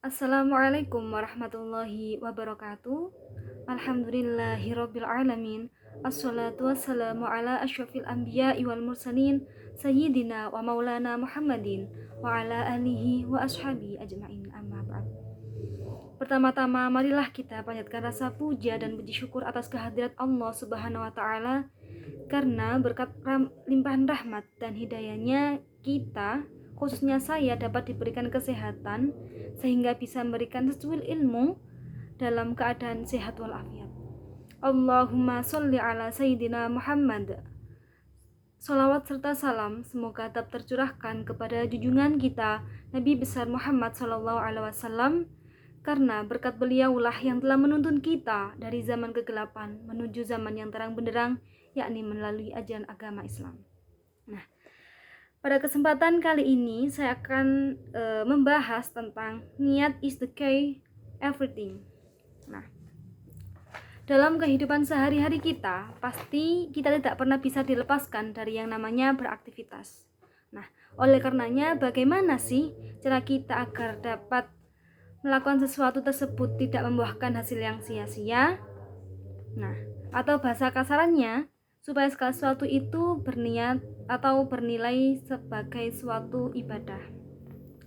Assalamualaikum warahmatullahi wabarakatuh. Alhamdulillahirabbil alamin. Assalatu wassalamu ala asyrafil anbiya'i wal mursalin sayyidina wa maulana Muhammadin wa ala alihi wa ashabi ajmain, amma ba'd. Pertama-tama marilah kita panjatkan rasa puja dan puji syukur atas kehadirat Allah Subhanahu wa taala, karena berkat limpahan rahmat dan hidayahnya kita, khususnya saya, dapat diberikan kesehatan sehingga bisa memberikan secuil ilmu dalam keadaan sehat walafiat. Allahumma sholli ala Sayyidina Muhammad. Salawat serta salam semoga tetap tercurahkan kepada junjungan kita Nabi besar Muhammad sallallahu alaihi wasallam, karena berkat beliaulah yang telah menuntun kita dari zaman kegelapan menuju zaman yang terang benderang, yakni melalui ajaran agama Islam. Nah, pada kesempatan kali ini saya akan membahas tentang niat is the key everything. Nah, dalam kehidupan sehari-hari kita, pasti kita tidak pernah bisa dilepaskan dari yang namanya beraktivitas. Nah, oleh karenanya bagaimana sih cara kita agar dapat melakukan sesuatu tersebut tidak membuahkan hasil yang sia-sia? Nah, atau bahasa kasarannya, supaya segala sesuatu itu berniat atau bernilai sebagai suatu ibadah.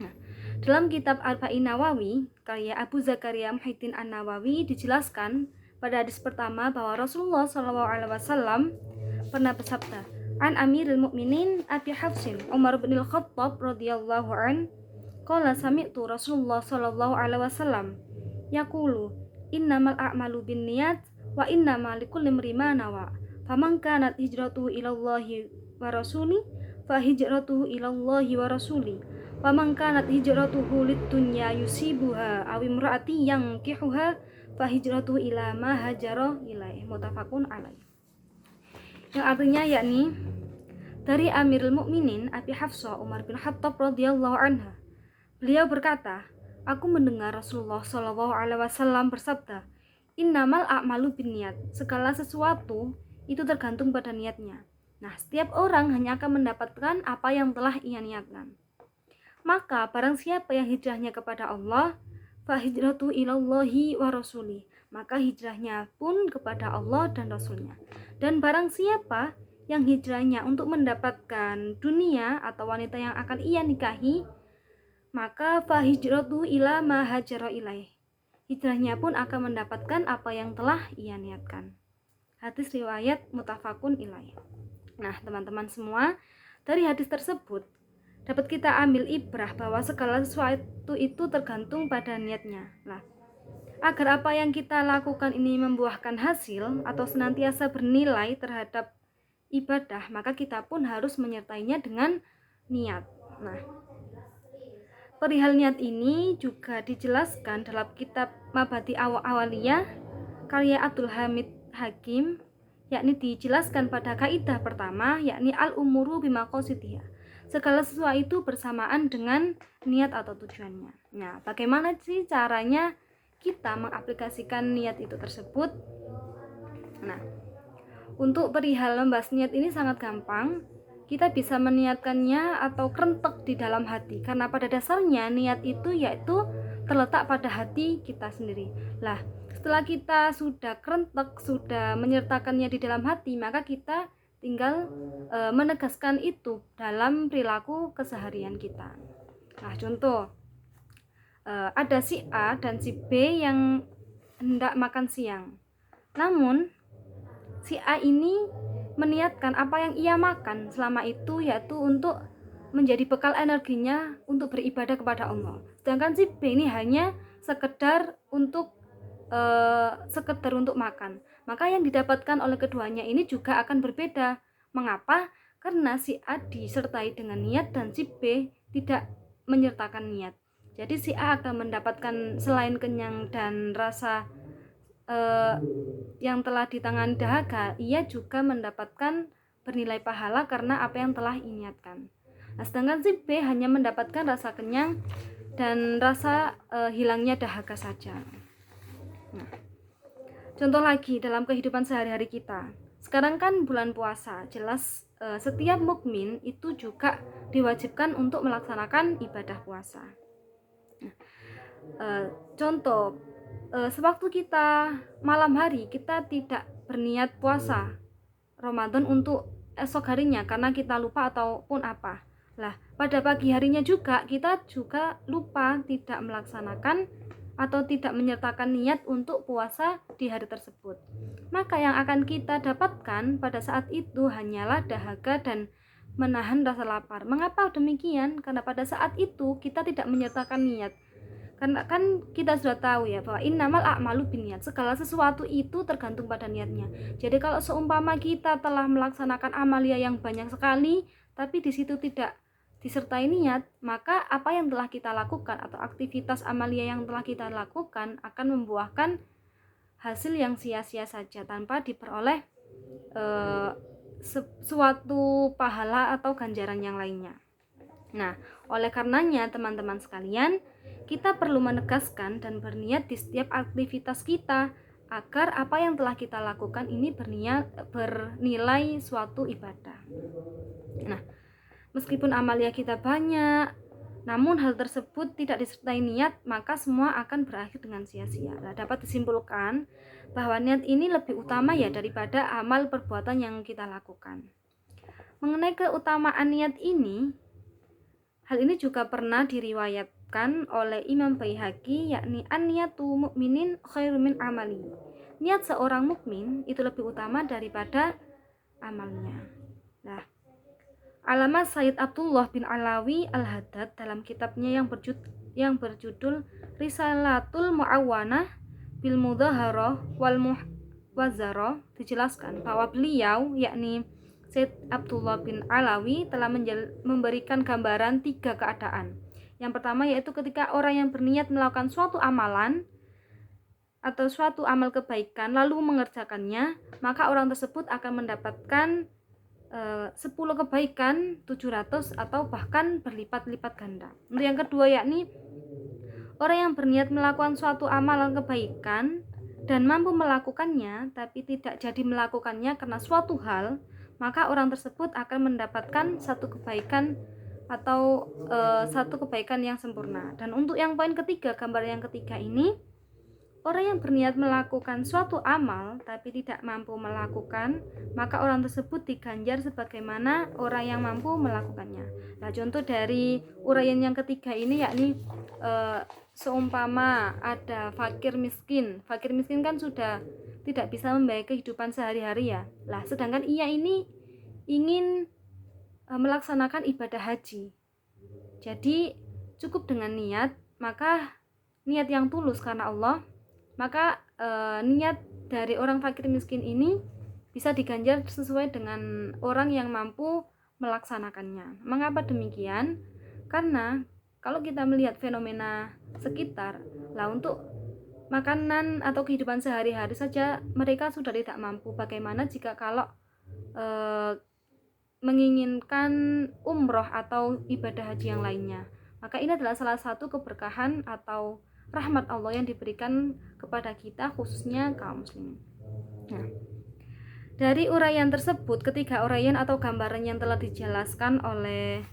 Nah, dalam kitab Arba'in Nawawi karya Abu Zakaria Muhyiddin An-Nawawi dijelaskan pada hadis pertama bahwa Rasulullah SAW pernah bersabda, "An Amirul Mukminin Abi Hafsin Umar bin Al-Khattab radhiyallahu an, qala sami'tu Rasulullah sallallahu alaihi wasallam yaqulu, innamal a'malu binniyat wa innamal likulli imrin ma nawa. Faman kanat hijratuhu ilallahi wa rasuli fa hijratuhu ilallahi wa rasuli. Wa man kanat hijratuhu lid-dunya yusibuha aw imraati yankihuha fa hijratuhu ila ma hajara ilaih." Muttafaqun alaih. Yang artinya yakni dari Amirul Mukminin Abi Hafsah Umar bin Khattab radhiyallahu anha. Beliau berkata, aku mendengar Rasulullah Shallallahu alaihi wasallam bersabda, innamal a'malu binniyat. Segala sesuatu itu tergantung pada niatnya. Nah, setiap orang hanya akan mendapatkan apa yang telah ia niatkan. Maka barang siapa yang hijrahnya kepada Allah, fa hijratu ilallahi wa rasuli, maka hijrahnya pun kepada Allah dan Rasulnya. Dan barang siapa yang hijrahnya untuk mendapatkan dunia atau wanita yang akan ia nikahi, maka fa hijratu ila ma hajara ilaih, hijrahnya pun akan mendapatkan apa yang telah ia niatkan. Hadis riwayat muttafaqun ilaih. Nah, teman-teman semua, dari hadis tersebut dapat kita ambil ibrah bahwa segala sesuatu itu tergantung pada niatnya. Nah, agar apa yang kita lakukan ini membuahkan hasil atau senantiasa bernilai terhadap ibadah, maka kita pun harus menyertainya dengan niat. Nah, perihal niat ini juga dijelaskan dalam kitab Mabadi Awaliyah karya Abdul Hamid Hakim, yakni dijelaskan pada kaidah pertama, yakni al-umuru bimaqasidihha. Segala sesuatu itu bersamaan dengan niat atau tujuannya. Nah, bagaimana sih caranya kita mengaplikasikan niat itu tersebut? Nah, untuk perihal membahas niat ini sangat gampang. Kita bisa meniatkannya atau kerentek di dalam hati, karena pada dasarnya niat itu yaitu terletak pada hati kita sendiri. Lah, setelah kita sudah kerentek, sudah menyertakannya di dalam hati, maka kita tinggal menegaskan itu dalam perilaku keseharian kita. Nah, contoh, ada si A dan si B yang hendak makan siang. Namun si A ini meniatkan apa yang ia makan selama itu yaitu untuk menjadi bekal energinya untuk beribadah kepada Allah. Sedangkan si B ini hanya sekedar untuk makan. Maka yang didapatkan oleh keduanya ini juga akan berbeda. Mengapa? Karena si A disertai dengan niat dan si B tidak menyertakan niat. Jadi si A akan mendapatkan selain kenyang dan rasa yang telah ditangani dahaga, ia juga mendapatkan bernilai pahala karena apa yang telah niatkan. Nah, sedangkan si B hanya mendapatkan rasa kenyang dan rasa hilangnya dahaga saja. Nah, contoh lagi dalam kehidupan sehari-hari kita. Sekarang kan bulan puasa, jelas setiap mukmin itu juga diwajibkan untuk melaksanakan ibadah puasa. Nah, Contoh, sewaktu kita malam hari kita tidak berniat puasa Ramadan untuk esok harinya karena kita lupa ataupun apa. Lah, pada pagi harinya juga kita juga lupa tidak melaksanakan atau tidak menyertakan niat untuk puasa di hari tersebut. Maka yang akan kita dapatkan pada saat itu hanyalah dahaga dan menahan rasa lapar. Mengapa demikian? Karena pada saat itu kita tidak menyertakan niat. Karena kan kita sudah tahu ya bahwa innamal a'malu binniyat, segala sesuatu itu tergantung pada niatnya. Jadi kalau seumpama kita telah melaksanakan amalia yang banyak sekali tapi di situ tidak disertai niat, maka apa yang telah kita lakukan atau aktivitas amalia yang telah kita lakukan akan membuahkan hasil yang sia-sia saja tanpa diperoleh suatu pahala atau ganjaran yang lainnya. Nah, oleh karenanya teman-teman sekalian, kita perlu menegaskan dan berniat di setiap aktivitas kita agar apa yang telah kita lakukan ini bernilai suatu ibadah. Nah, meskipun amalia kita banyak, namun hal tersebut tidak disertai niat, maka semua akan berakhir dengan sia-sia. Nah, dapat disimpulkan bahwa niat ini lebih utama ya daripada amal perbuatan yang kita lakukan. Mengenai keutamaan niat ini, hal ini juga pernah diriwayatkan oleh Imam Baihaqi, yakni an-niyatu mu'minin khairum min amali. Niat seorang mukmin itu lebih utama daripada amalnya. Nah, Alama Sayyid Abdullah bin Alawi Al-Haddad dalam kitabnya yang berjudul Risalatul Mu'awwanah bil Mudhaharah wal Muwazarah dijelaskan bahwa beliau, yakni Sayyid Abdullah bin Alawi, telah memberikan gambaran 3 keadaan. Yang pertama yaitu ketika orang yang berniat melakukan suatu amalan atau suatu amal kebaikan lalu mengerjakannya, maka orang tersebut akan mendapatkan 10 kebaikan 700 atau bahkan berlipat-lipat ganda. Untuk yang kedua yakni orang yang berniat melakukan suatu amalan kebaikan dan mampu melakukannya tapi tidak jadi melakukannya karena suatu hal, maka orang tersebut akan mendapatkan satu kebaikan atau satu kebaikan yang sempurna. Dan untuk yang poin ketiga, gambar yang ketiga ini, orang yang berniat melakukan suatu amal tapi tidak mampu melakukan, maka orang tersebut diganjar sebagaimana orang yang mampu melakukannya. Nah, contoh dari uraian yang ketiga ini yakni seumpama ada fakir miskin kan sudah tidak bisa membayar kehidupan sehari-hari ya. Lah, sedangkan ia ini ingin melaksanakan ibadah haji. Jadi cukup dengan niat, maka niat yang tulus karena Allah, maka niat dari orang fakir miskin ini bisa diganjar sesuai dengan orang yang mampu melaksanakannya. Mengapa demikian? Karena kalau kita melihat fenomena sekitar, lah untuk makanan atau kehidupan sehari-hari saja mereka sudah tidak mampu. Bagaimana jika kalau menginginkan umroh atau ibadah haji yang lainnya? Maka ini adalah salah satu keberkahan atau rahmat Allah yang diberikan kepada kita, khususnya kaum muslimin. Nah, dari uraian tersebut, ketiga uraian atau gambaran yang telah dijelaskan oleh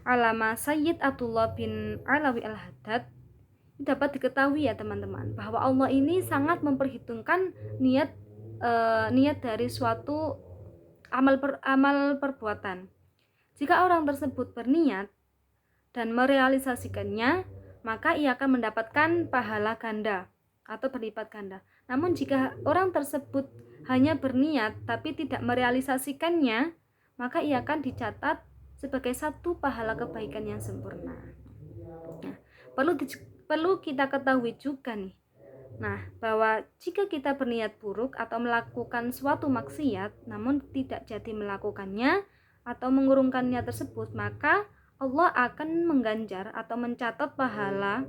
Alama Sayyid Abdullah bin Alawi Al-Haddad, dapat diketahui ya teman-teman bahwa Allah ini sangat memperhitungkan niat dari suatu amal perbuatan. Jika orang tersebut berniat dan merealisasikannya, maka ia akan mendapatkan pahala ganda atau berlipat ganda. Namun jika orang tersebut hanya berniat tapi tidak merealisasikannya, maka ia akan dicatat sebagai satu pahala kebaikan yang sempurna. Nah, perlu kita ketahui juga nih, bahwa jika kita berniat buruk atau melakukan suatu maksiat namun tidak jadi melakukannya atau mengurungkan niat tersebut, maka Allah akan mengganjar atau mencatat pahala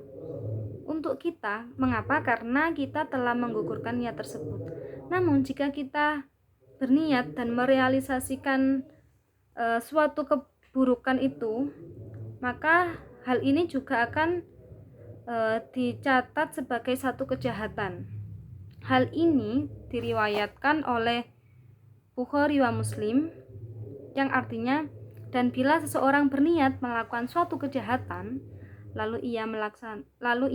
untuk kita. Mengapa? Karena kita telah menggugurkan niat tersebut. Namun jika kita berniat dan merealisasikan suatu keburukan itu, maka hal ini juga akan dicatat sebagai satu kejahatan. Hal ini diriwayatkan oleh Bukhari wa Muslim, yang artinya, dan bila seseorang berniat melakukan suatu kejahatan lalu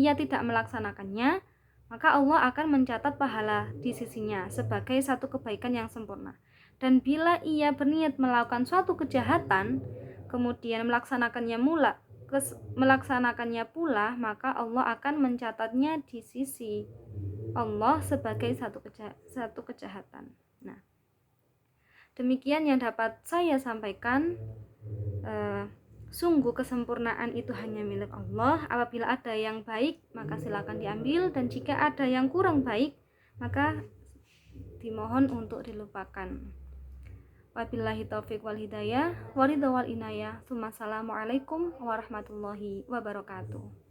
ia tidak melaksanakannya, maka Allah akan mencatat pahala di sisinya sebagai satu kebaikan yang sempurna. Dan bila ia berniat melakukan suatu kejahatan, kemudian melaksanakannya pula, maka Allah akan mencatatnya di sisi Allah sebagai satu kejahatan. Nah, demikian yang dapat saya sampaikan. Sungguh kesempurnaan itu hanya milik Allah. Apabila ada yang baik, maka silakan diambil, dan jika ada yang kurang baik, maka dimohon untuk dilupakan. Wabillahi taufiq wal hidayah, waridha wal inayah. Assalamualaikum warahmatullahi wabarakatuh.